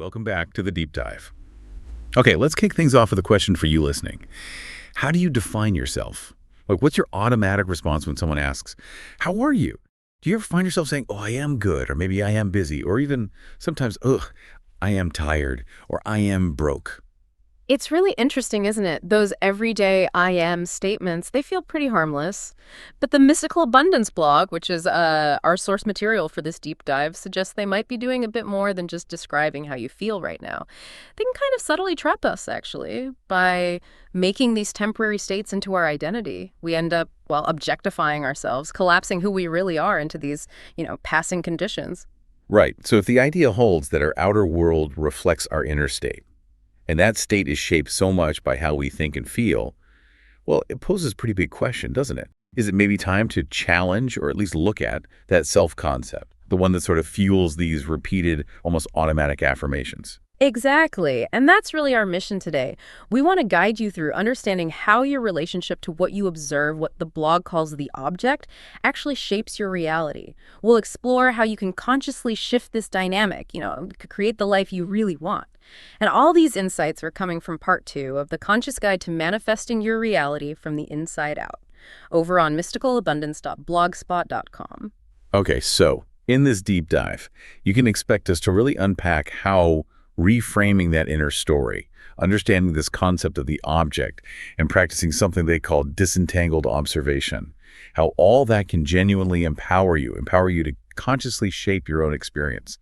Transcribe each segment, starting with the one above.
Welcome back to the deep dive. Okay, let's kick things off with a question for you listening. How do you define yourself? Like, what's your automatic response when someone asks, how are you? Do you ever find yourself saying, oh, I am good, or maybe I am busy, or even sometimes, ugh, I am tired, or I am broke? It's really interesting, isn't it? Those everyday I am statements, they feel pretty harmless. But the Mystical Abundance blog, which is our source material for this deep dive, suggests they might be doing a bit more than just describing how you feel right now. They can kind of subtly trap us, actually, by making these temporary states into our identity. We end up, well, objectifying ourselves, collapsing who we really are into these, passing conditions. Right. So if the idea holds that our outer world reflects our inner state, and that state is shaped so much by how we think and feel, well, it poses a pretty big question, doesn't it? Is it maybe time to challenge or at least look at that self-concept, the one that sort of fuels these repeated, almost automatic affirmations? Exactly. And that's really our mission today. We want to guide you through understanding how your relationship to what you observe, what the blog calls the object, actually shapes your reality. We'll explore how you can consciously shift this dynamic, create the life you really want. And all these insights are coming from part 2 of the Conscious Guide to Manifesting Your Reality from the Inside Out, over on mysticalabundance.blogspot.com. Okay, so in this deep dive, you can expect us to really unpack how reframing that inner story, understanding this concept of the object, and practicing something they call disentangled observation, how all that can genuinely empower you to consciously shape your own experience.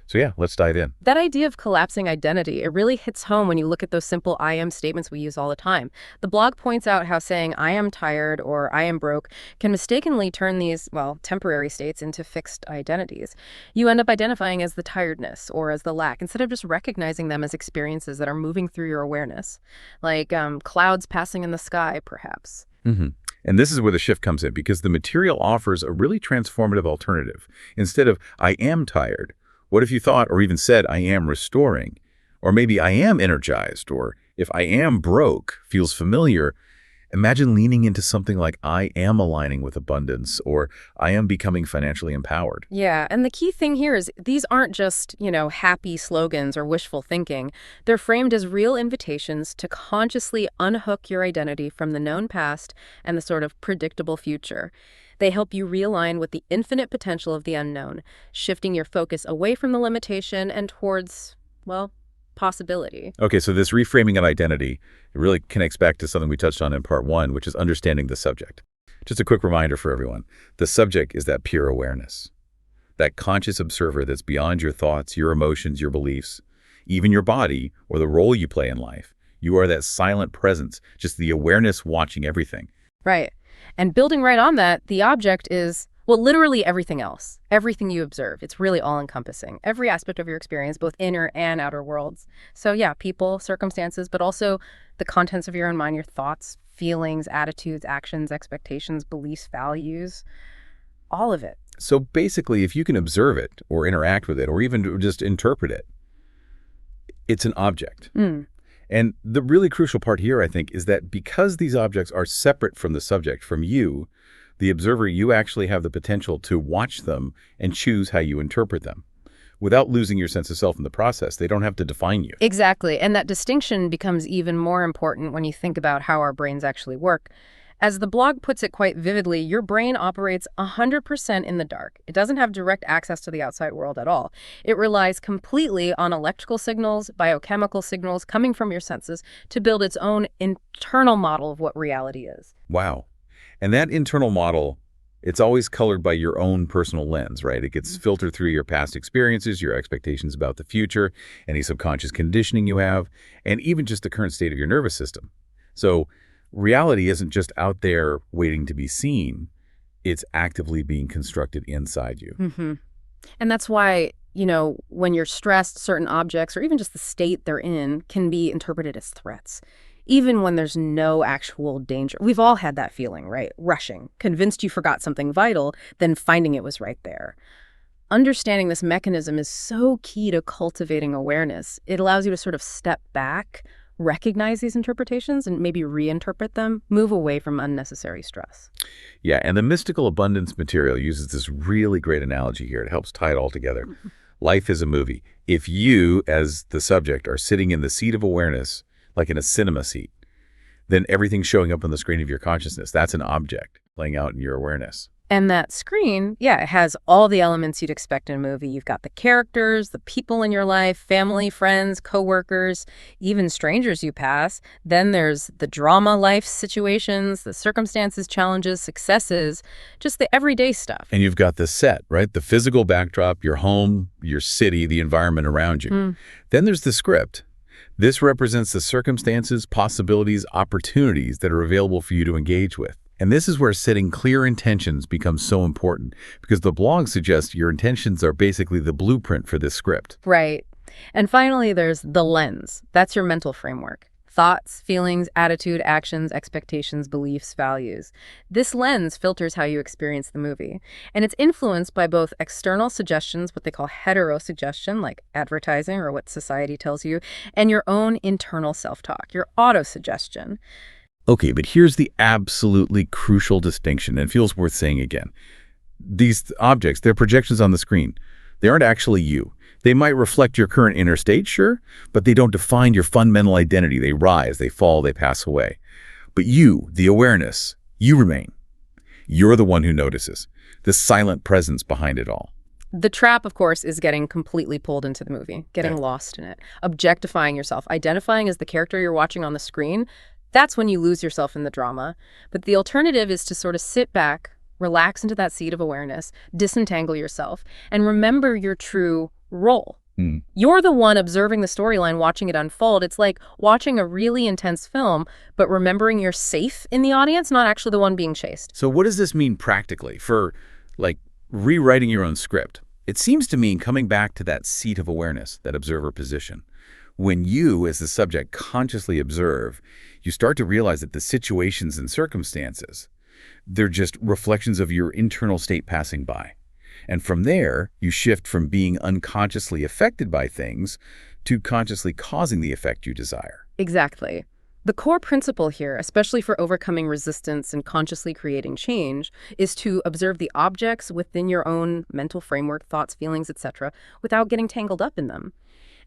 So yeah, let's dive in. That idea of collapsing identity, it really hits home when you look at those simple I am statements we use all the time. The blog points out how saying I am tired or I am broke can mistakenly turn these, temporary states into fixed identities. You end up identifying as the tiredness or as the lack instead of just recognizing them as experiences that are moving through your awareness, like clouds passing in the sky, perhaps. And this is where the shift comes in, because the material offers a really transformative alternative. Instead of I am tired, what if you thought or even said, I am restoring? Or maybe I am energized, or if I am broke feels familiar, imagine leaning into something like I am aligning with abundance, or I am becoming financially empowered. Yeah, and the key thing here is these aren't just, happy slogans or wishful thinking. They're framed as real invitations to consciously unhook your identity from the known past and the sort of predictable future. They help you realign with the infinite potential of the unknown, shifting your focus away from the limitation and towards, possibility. Okay, so this reframing of identity, it really connects back to something we touched on in part 1, which is understanding the subject. Just a quick reminder for everyone. The subject is that pure awareness, that conscious observer that's beyond your thoughts, your emotions, your beliefs, even your body or the role you play in life. You are that silent presence, just the awareness watching everything. Right. And building right on that, the object is, literally everything else, everything you observe. It's really all-encompassing, every aspect of your experience, both inner and outer worlds. So yeah, people, circumstances, but also the contents of your own mind, your thoughts, feelings, attitudes, actions, expectations, beliefs, values, all of it. So basically, if you can observe it or interact with it or even just interpret it, it's an object. And the really crucial part here, I think, is that because these objects are separate from the subject, from you, the observer, you actually have the potential to watch them and choose how you interpret them. Without losing your sense of self in the process, they don't have to define you. Exactly. And that distinction becomes even more important when you think about how our brains actually work. As the blog puts it quite vividly, your brain operates 100% in the dark. It doesn't have direct access to the outside world at all. It relies completely on electrical signals, biochemical signals coming from your senses to build its own internal model of what reality is. Wow. And that internal model, it's always colored by your own personal lens, right? It gets filtered through your past experiences, your expectations about the future, any subconscious conditioning you have, and even just the current state of your nervous system. So reality isn't just out there waiting to be seen. It's actively being constructed inside you. And that's why, when you're stressed, certain objects or even just the state they're in can be interpreted as threats, even when there's no actual danger. We've all had that feeling, right? Rushing, convinced you forgot something vital, then finding it was right there. Understanding this mechanism is so key to cultivating awareness. It allows you to sort of step back, recognize these interpretations and maybe reinterpret them, move away from unnecessary stress. Yeah, and the mystical abundance material uses this really great analogy here. It helps tie it all together. Life is a movie. If you, as the subject, are sitting in the seat of awareness, like in a cinema seat, then everything's showing up on the screen of your consciousness. That's an object playing out in your awareness. And that screen, yeah, it has all the elements you'd expect in a movie. You've got the characters, the people in your life, family, friends, coworkers, even strangers you pass. Then there's the drama life situations, the circumstances, challenges, successes, just the everyday stuff. And you've got the set, right? The physical backdrop, your home, your city, the environment around you. Then there's the script. This represents the circumstances, possibilities, opportunities that are available for you to engage with. And this is where setting clear intentions becomes so important, because the blog suggests your intentions are basically the blueprint for this script. Right. And finally, there's the lens. That's your mental framework. Thoughts, feelings, attitude, actions, expectations, beliefs, values. This lens filters how you experience the movie. And it's influenced by both external suggestions, what they call heterosuggestion, like advertising or what society tells you, and your own internal self-talk, your autosuggestion. Okay, but here's the absolutely crucial distinction, and it feels worth saying again. These objects, they're projections on the screen. They aren't actually you. They might reflect your current inner state, sure, but they don't define your fundamental identity. They rise, they fall, they pass away. But you, the awareness, you remain. You're the one who notices, the silent presence behind it all. The trap, of course, is getting completely pulled into the movie, getting lost in it, objectifying yourself, identifying as the character you're watching on the screen. That's when you lose yourself in the drama. But the alternative is to sort of sit back, relax into that seat of awareness, disentangle yourself, and remember your true role. You're the one observing the storyline, watching it unfold. It's like watching a really intense film, but remembering you're safe in the audience, not actually the one being chased. So what does this mean practically for, like, rewriting your own script? It seems to mean coming back to that seat of awareness, that observer position. When you, as the subject, consciously observe, you start to realize that the situations and circumstances, they're just reflections of your internal state passing by. And from there, you shift from being unconsciously affected by things to consciously causing the effect you desire. Exactly. The core principle here, especially for overcoming resistance and consciously creating change, is to observe the objects within your own mental framework, thoughts, feelings, etc., without getting tangled up in them.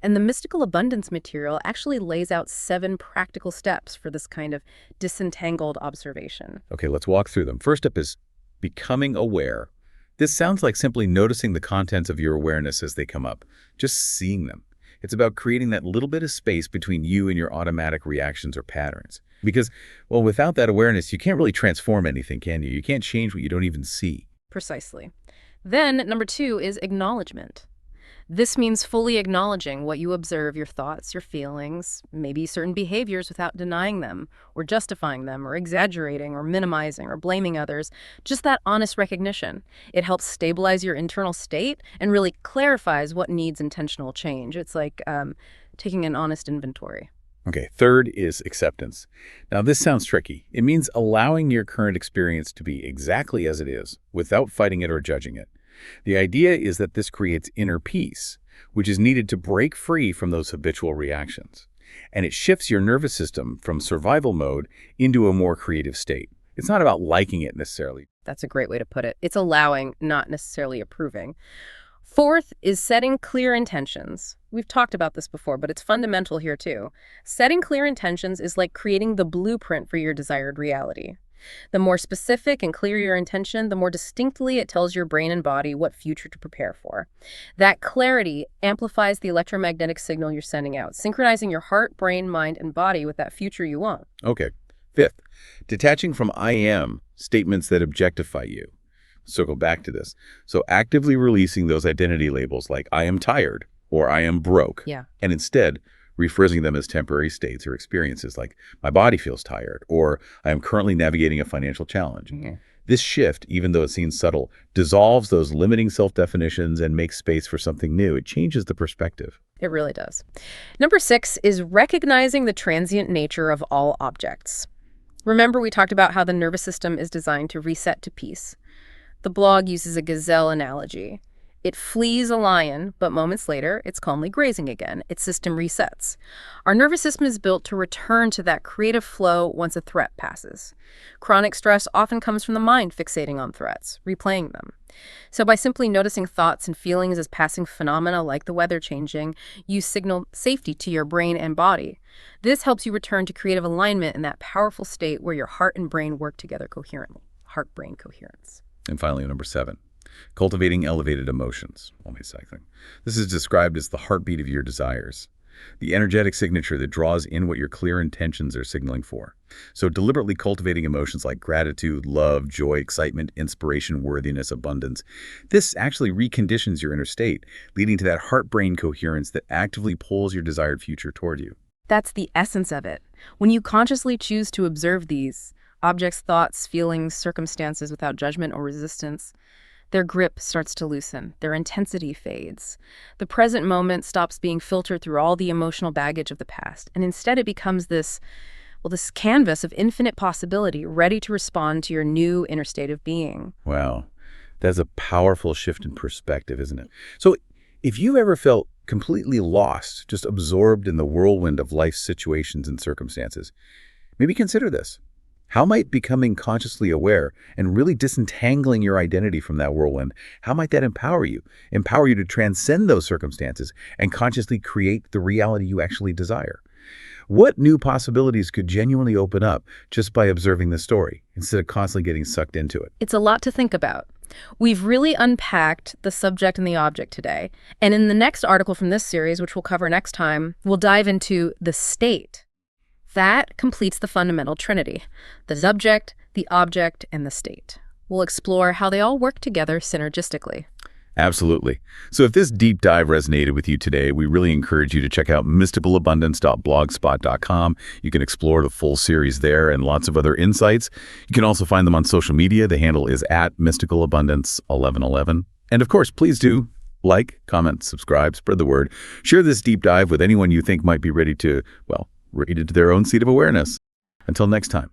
And the Mystical Abundance material actually lays out 7 practical steps for this kind of disentangled observation. Okay, let's walk through them. First up is becoming aware. This sounds like simply noticing the contents of your awareness as they come up, just seeing them. It's about creating that little bit of space between you and your automatic reactions or patterns. Because, well, without that awareness, you can't really transform anything, can you? You can't change what you don't even see. Precisely. Then, number 2 is acknowledgement. This means fully acknowledging what you observe, your thoughts, your feelings, maybe certain behaviors without denying them, or justifying them, or exaggerating, or minimizing, or blaming others. Just that honest recognition. It helps stabilize your internal state and really clarifies what needs intentional change. It's like taking an honest inventory. Okay, third is acceptance. Now, this sounds tricky. It means allowing your current experience to be exactly as it is, without fighting it or judging it. The idea is that this creates inner peace, which is needed to break free from those habitual reactions. And it shifts your nervous system from survival mode into a more creative state. It's not about liking it necessarily. That's a great way to put it. It's allowing, not necessarily approving. Fourth is setting clear intentions. We've talked about this before, but it's fundamental here too. Setting clear intentions is like creating the blueprint for your desired reality. The more specific and clear your intention, the more distinctly it tells your brain and body what future to prepare for. That clarity amplifies the electromagnetic signal you're sending out, synchronizing your heart, brain, mind, and body with that future you want. Okay. Fifth, detaching from I am statements that objectify you. Circle back to this. So actively releasing those identity labels like I am tired or I am broke. Yeah. And instead, rephrasing them as temporary states or experiences like my body feels tired or I am currently navigating a financial challenge. This shift, even though it seems subtle, dissolves those limiting self-definitions and makes space for something new. It changes the perspective. It really does. Number 6 is recognizing the transient nature of all objects. Remember, we talked about how the nervous system is designed to reset to peace. The blog uses a gazelle analogy. It flees a lion, but moments later, it's calmly grazing again. Its system resets. Our nervous system is built to return to that creative flow once a threat passes. Chronic stress often comes from the mind fixating on threats, replaying them. So by simply noticing thoughts and feelings as passing phenomena like the weather changing, you signal safety to your brain and body. This helps you return to creative alignment in that powerful state where your heart and brain work together coherently. Heart-brain coherence. And finally, number 7, cultivating elevated emotions. This is described as the heartbeat of your desires, the energetic signature that draws in what your clear intentions are signaling for. So deliberately cultivating emotions like gratitude, love, joy, excitement, inspiration, worthiness, abundance. This actually reconditions your inner state, leading to that heart-brain coherence that actively pulls your desired future toward you. That's the essence of it. When you consciously choose to observe these objects, thoughts, feelings, circumstances without judgment or resistance, their grip starts to loosen, their intensity fades. The present moment stops being filtered through all the emotional baggage of the past, and instead it becomes this canvas of infinite possibility, ready to respond to your new inner state of being. Wow, that's a powerful shift in perspective, isn't it? So if you ever felt completely lost, just absorbed in the whirlwind of life's situations and circumstances, maybe consider this. How might becoming consciously aware and really disentangling your identity from that whirlwind, how might that empower you? Empower you to transcend those circumstances and consciously create the reality you actually desire? What new possibilities could genuinely open up just by observing the story instead of constantly getting sucked into it? It's a lot to think about. We've really unpacked the subject and the object today. And in the next article from this series, which we'll cover next time, we'll dive into the state. That completes the fundamental trinity: the subject, the object, and the state. We'll explore how they all work together synergistically. Absolutely. So if this deep dive resonated with you today, we really encourage you to check out mysticalabundance.blogspot.com. You can explore the full series there and lots of other insights. You can also find them on social media. The handle is @mysticalabundance1111. And of course, please do like, comment, subscribe, spread the word. Share this deep dive with anyone you think might be ready to, read it to their own seat of awareness. Until next time.